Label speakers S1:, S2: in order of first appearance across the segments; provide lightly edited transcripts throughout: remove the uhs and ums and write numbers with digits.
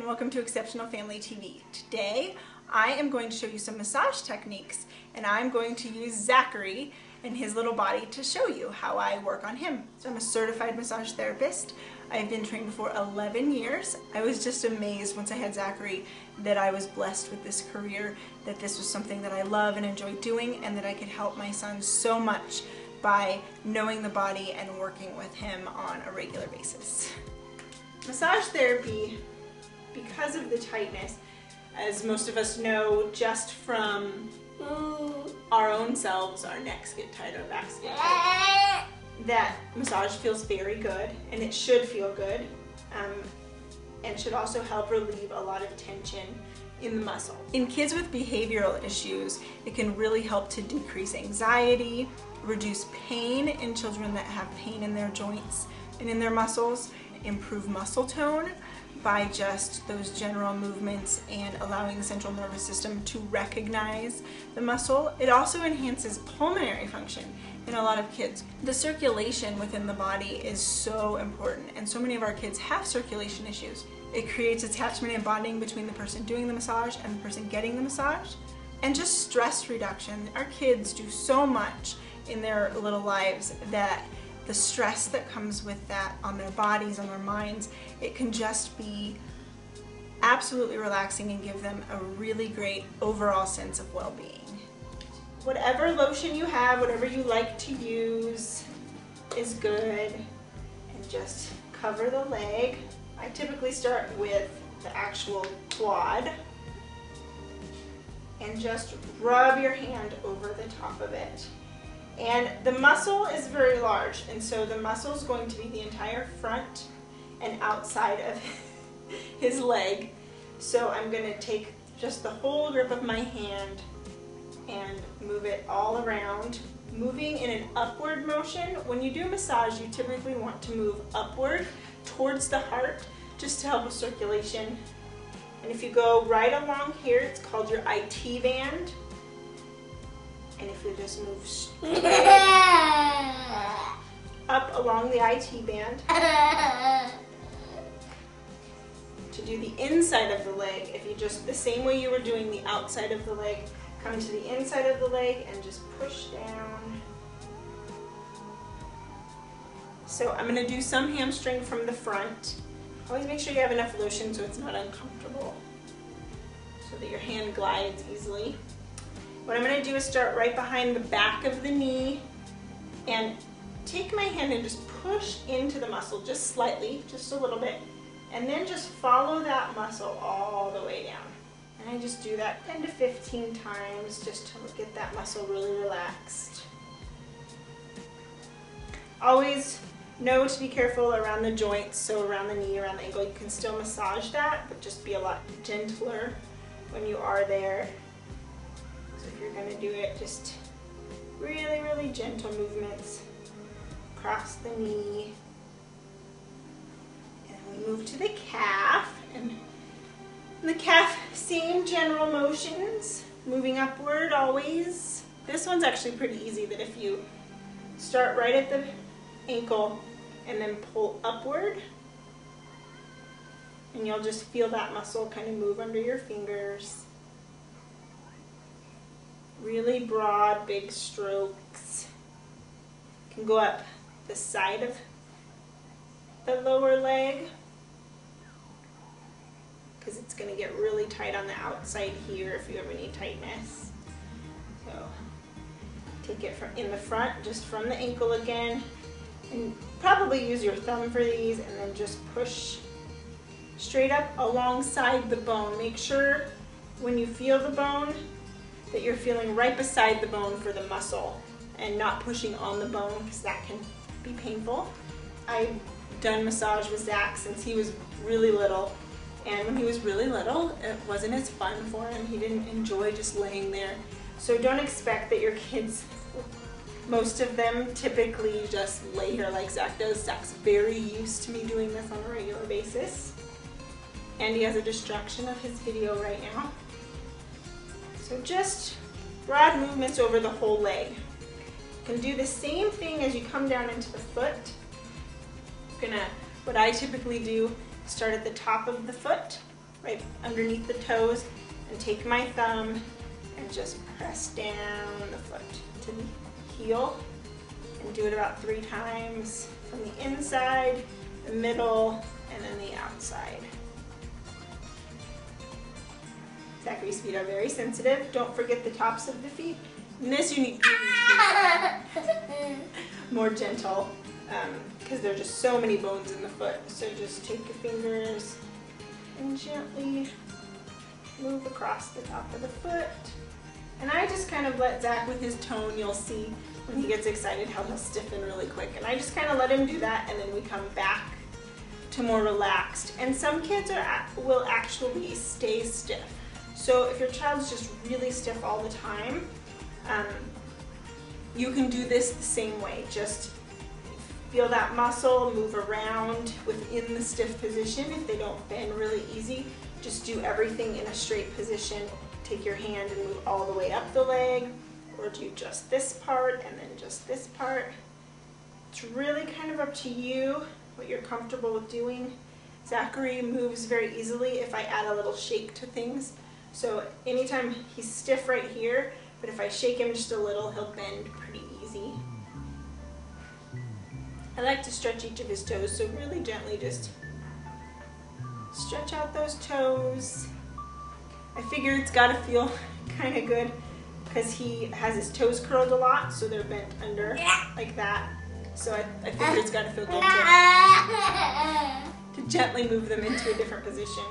S1: welcome to Exceptional Family TV. Today I am going to show you some massage techniques, and I'm going to use Zachary and his little body to show you how I work on him. So I'm a certified massage therapist. I've been trained for 11 years. I was just amazed once I had Zachary that I was blessed with this career, that this was something that I love and enjoy doing, and that I could help my son so much by knowing the body and working with him on a regular basis. Massage therapy, because of the tightness, as most of us know just from our own selves, our necks get tight, our backs get tight, that massage feels very good, and it should feel good, and should also help relieve a lot of tension in the muscle. In kids with behavioral issues, it can really help to decrease anxiety, reduce pain in children that have pain in their joints and in their muscles, improve muscle tone by just those general movements and allowing the central nervous system to recognize the muscle. It also enhances pulmonary function in a lot of kids. The circulation within the body is so important, and so many of our kids have circulation issues. It creates attachment and bonding between the person doing the massage and the person getting the massage. And just stress reduction. Our kids do so much in their little lives that the stress that comes with that on their bodies, on their minds, it can just be absolutely relaxing and give them a really great overall sense of well-being. Whatever lotion you have, whatever you like to use is good, and just cover the leg. I typically start with the actual quad and just rub your hand over the top of it. And the muscle is very large, and so the muscle is going to be the entire front and outside of his leg. So I'm going to take just the whole grip of my hand and move it all around, moving in an upward motion. When you do massage, you typically want to move upward towards the heart just to help with circulation. And if you go right along here, it's called your IT band. And if you just move straight up along the IT band, to do the inside of the leg, if you just, the same way you were doing the outside of the leg, come to the inside of the leg and just push down. So I'm going to do some hamstring from the front. Always make sure you have enough lotion so it's not uncomfortable, so that your hand glides easily. What I'm going to do is start right behind the back of the knee and take my hand and just push into the muscle just slightly, just a little bit, and then just follow that muscle all the way down. And I just do that 10 to 15 times just to get that muscle really relaxed. Always know to be careful around the joints, so around the knee, around the ankle. You can still massage that, but just be a lot gentler when you are there. So if you're going to do it, just really, really gentle movements across the knee. And we move to the calf. And in the calf, same general motions, moving upward always. This one's actually pretty easy, that if you start right at the ankle and then pull upward, and you'll just feel that muscle kind of move under your fingers. Really broad, big strokes. You can go up the side of the lower leg, because it's going to get really tight on the outside here if you have any tightness. So take it from in the front, just from the ankle again, and probably use your thumb for these, and then just push straight up alongside the bone. Make sure when you feel the bone that you're feeling right beside the bone for the muscle and not pushing on the bone, because that can be painful. I've done massage with Zach since he was really little, and when he was really little, it wasn't as fun for him. He didn't enjoy just laying there. So don't expect that your kids, most of them typically just lay here like Zach does. Zach's very used to me doing this on a regular basis, and he has a distraction of his video right now. So just broad movements over the whole leg. You can do the same thing as you come down into the foot. What I typically do, start at the top of the foot right underneath the toes, and take my thumb and just press down the foot to the heel, and do it about 3 times from the inside, the middle, and then the outside. Zachary's feet are very sensitive. Don't forget the tops of the feet. And this you need to be more gentle because there are just so many bones in the foot. So just take your fingers and gently move across the top of the foot. And I just kind of let Zach with his tone, you'll see when he gets excited how he'll stiffen really quick. And I just kind of let him do that, and then we come back to more relaxed. And some kids will actually stay stiff. So if your child's just really stiff all the time, you can do this the same way. Just feel that muscle, move around within the stiff position. If they don't bend really easy, just do everything in a straight position. Take your hand and move all the way up the leg, or do just this part and then just this part. It's really kind of up to you what you're comfortable with doing. Zachary moves very easily if I add a little shake to things. So anytime he's stiff right here, but if I shake him just a little, he'll bend pretty easy. I like to stretch each of his toes, so really gently just stretch out those toes. I figure it's got to feel kind of good because he has his toes curled a lot, so they're bent under like that. So I figure it's got to feel good to gently move them into a different position.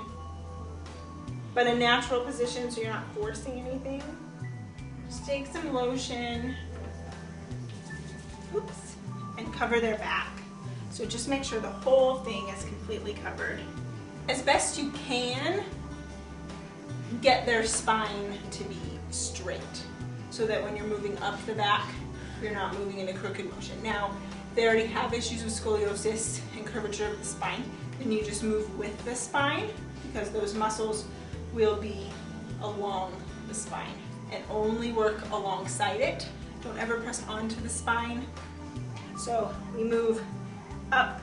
S1: But a natural position, so you're not forcing anything. Just take some lotion, oops, and cover their back. So just make sure the whole thing is completely covered. As best you can, get their spine to be straight so that when you're moving up the back, you're not moving in a crooked motion. Now, if they already have issues with scoliosis and curvature of the spine, then you just move with the spine because those muscles will be along the spine, and only work alongside it. Don't ever press onto the spine. So we move up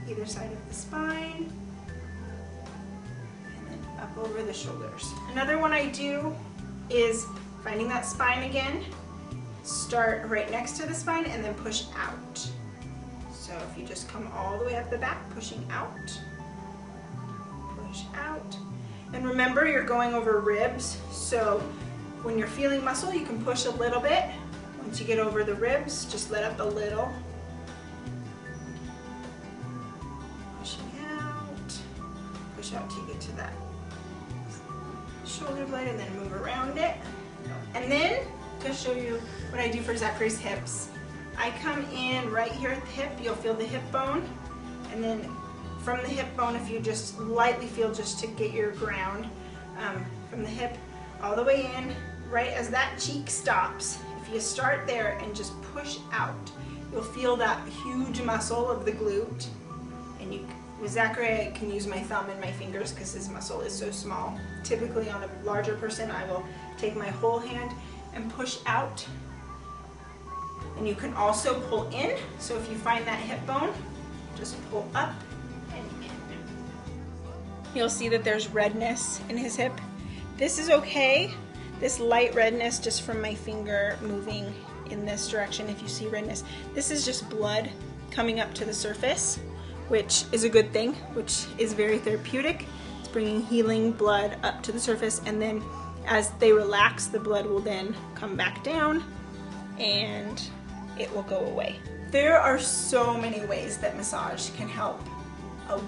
S1: either side of the spine, up over the shoulders. Another one I do is finding that spine again, start right next to the spine and then push out. So if you just come all the way up the back, pushing out, push out. And remember, you're going over ribs, so when you're feeling muscle, you can push a little bit. Once you get over the ribs, just let up a little. Pushing out, push out till you get to that shoulder blade and then move around it. And then to show you what I do for Zachary's hips, I come in right here at the hip. You'll feel the hip bone, and then from the hip bone, if you just lightly feel, just to get your ground, from the hip all the way in, right as that cheek stops, if you start there and just push out, you'll feel that huge muscle of the glute. And with Zachary, I can use my thumb and my fingers because his muscle is so small. Typically on a larger person, I will take my whole hand and push out. And you can also pull in, so if you find that hip bone, just pull up and in. You'll see that there's redness in his hip. This is okay. This light redness just from my finger moving in this direction, if you see redness. This is just blood coming up to the surface, which is a good thing, which is very therapeutic. It's bringing healing blood up to the surface, and then as they relax, the blood will then come back down and it will go away. There are so many ways that massage can help a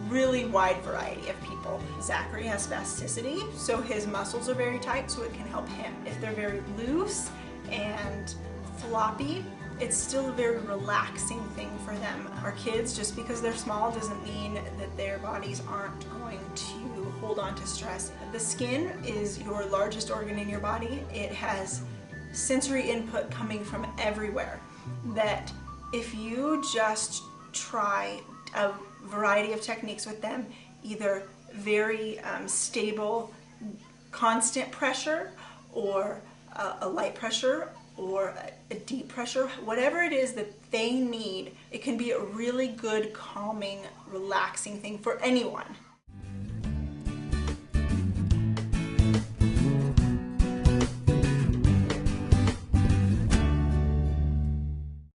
S1: really wide variety of people. Zachary has spasticity, so his muscles are very tight, so it can help him. If they're very loose and floppy, it's still a very relaxing thing for them. Our kids, just because they're small doesn't mean that their bodies aren't going to hold on to stress. The skin is your largest organ in your body. It has sensory input coming from everywhere, that if you just try a variety of techniques with them, either very stable, constant pressure, or a light pressure, or a deep pressure, whatever it is that they need, it can be a really good, calming, relaxing thing for anyone.